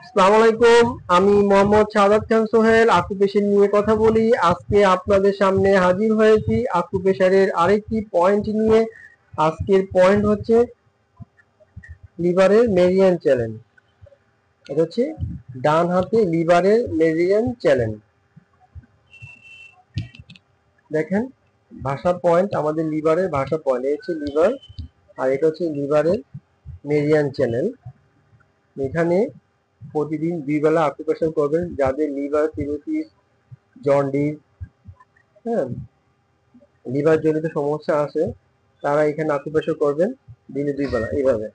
আসসালামু আলাইকুম। আমি মোহাম্মদ সাদাত খান সোহেল আকুপেশার নিয়ে কথা বলি। আজকে আপনাদের সামনে হাজির হয়েছি আকুপেশারের আরেকটি পয়েন্ট নিয়ে। আজকের পয়েন্ট হচ্ছে লিভারের মেরিডিয়ান চ্যালেঞ্জ। এটা হচ্ছে ডান হাতে লিভারের মেরিডিয়ান চ্যালেঞ্জ। দেখেন ভাষা পয়েন্ট, আমাদের লিভারের ভাষা পয়েন্ট। এই হচ্ছে লিভার আর এটা হচ্ছে লিভারের মেরিডিয়ান চ্যানেল। এখানে প্রতিদিন 2 বেলা আকুপারেশন করবেন। যাদের লিভার সিরোসিস, জন্ডিস, হ্যাঁ, লিভার জনিত সমস্যা আছে তারা এখানে আকুপারেশন করবেন দিনে 2 বেলা এইভাবে।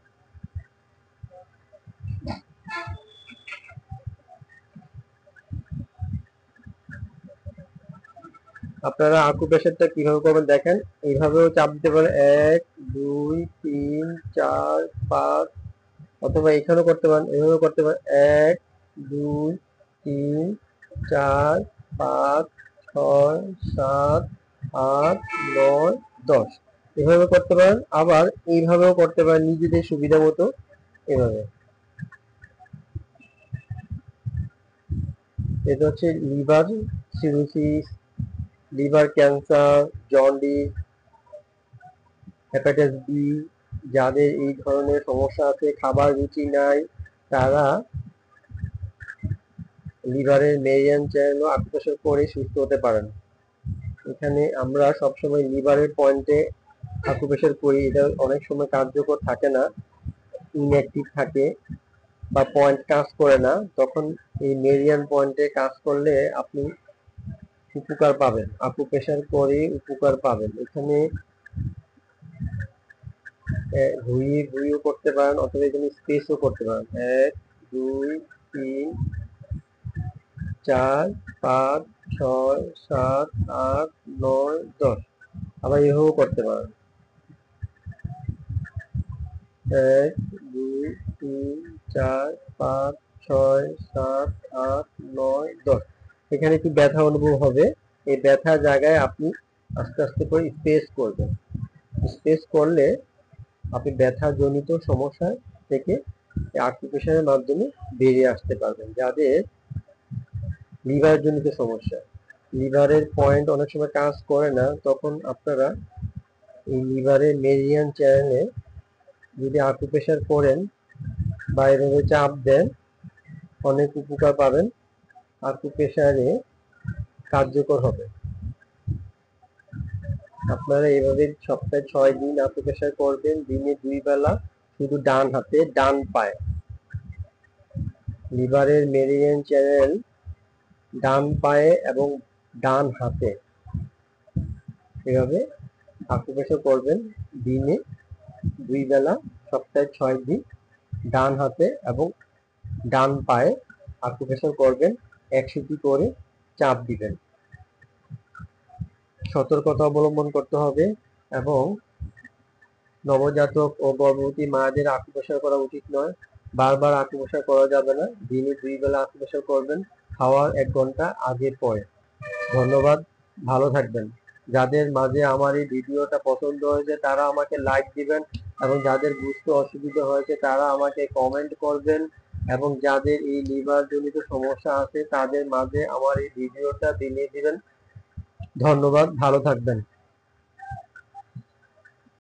আপনারা আকুপারেশনটা কিভাবে করবেন দেখেন, এইভাবেও চাপ দিতে পারেন 1 2 3 4 5, অথবা এখানেও করতে পারেন, এইভাবেও করতে পারেন 1 2 3 4 5 6 7 8 9 10, এভাবে করতে পারেন। আবার এইভাবেও করতে পারেন নিজেদের সুবিধা মতো এভাবে। এটা হচ্ছে liver cirrhosis, liver cancer, jaundice, hepatitis B, যাদের এই ধরনের সমস্যা আছে, খাবার রুচি নাই, তারা লিভারের মেরিডিয়ান চ্যানেল আকুপারেশন করে সুস্থ হতে পারেন। এখানে আমরা সবসময় লিভারের পয়েন্টে আকুপারেশন করি। এটা অনেক সময় কার্যকর থাকে না, ইনঅ্যাক্টিভ থাকে বা পয়েন্ট কাজ করে না, তখন এই মেরিডিয়ান পয়েন্টে কাজ করলে আপনি উপকার পাবেন, আকুপ্রেশার করে উপকার পাবেন। এখানে ঘুরিয়ে ঘুরিয়েও করতে পারেন অথবা এখানে স্পেসও করতে পারেন। 1 2 3 4 5 6 7 8 9 10, আবার এভাবেও করতে পারেন 1 2 3 4 5 6 7 8 9 10। এখানে একটু ব্যথা অনুভব হবে, এই ব্যথা জায়গায় আপনি আস্তে আস্তে করে স্পেস করবেন। স্পেস করলে আপনি ব্যথা জনিত সমস্যা থেকে আকুপ্রেশারের মাধ্যমে বেরিয়ে আসতে পারবেন। যাদের লিভার জনিত সমস্যা, লিভারের পয়েন্ট অনেক সময় কাজ করে না, তখন আপনারা এই লিভারের মেরিডিয়ান চ্যানেলে যদি আকুপ্রেশার করেন বা এভাবে চাপ দেন অনেক উপকার পাবেন, আকুপ্রেশারে কার্যকর হবে। আপনারা এইভাবে সপ্তাহে 6 দিন আকুপ্রেশার করবেন, দিনে 2 বেলা, শুধু ডান হাতে ডান পায়ে। লিভারের মেরিডিয়ান চ্যানেল ডান পায়ে এবং ডান হাতে এভাবে আকুপ্রেশার করবেন দিনে 2 বেলা, সপ্তাহে 6 দিন, ডান হাতে এবং ডান পায়ে আকুপ্রেশার করবেন। 1 সুতি করে চাপ দিবেন। সতর্কতা অবলম্বন করতে হবে এবং নবজাতক ও গর্ভবতী মায়েদের আকুপ্রেশার করা উচিত নয়। বারবার আকুপ্রেশার করা যাবে না। দিনে 2 বেলা আকুপ্রেশার করবেন, খাওয়ার 1 ঘন্টা আগে পরে। ধন্যবাদ, ভালো থাকবেন। যাদের মাঝে আমার এই ভিডিওটা পছন্দ হয়েছে তারা আমাকে লাইক দিবেন এবং যাদের বুঝতে অসুবিধা হয়েছে তারা আমাকে কমেন্ট করবেন, এবং যাদের এই লিভার জনিত সমস্যা আছে তাদের মাঝে আমার এই ভিডিওটা দিয়ে দিবেন। ধন্যবাদ, ভালো থাকবেন।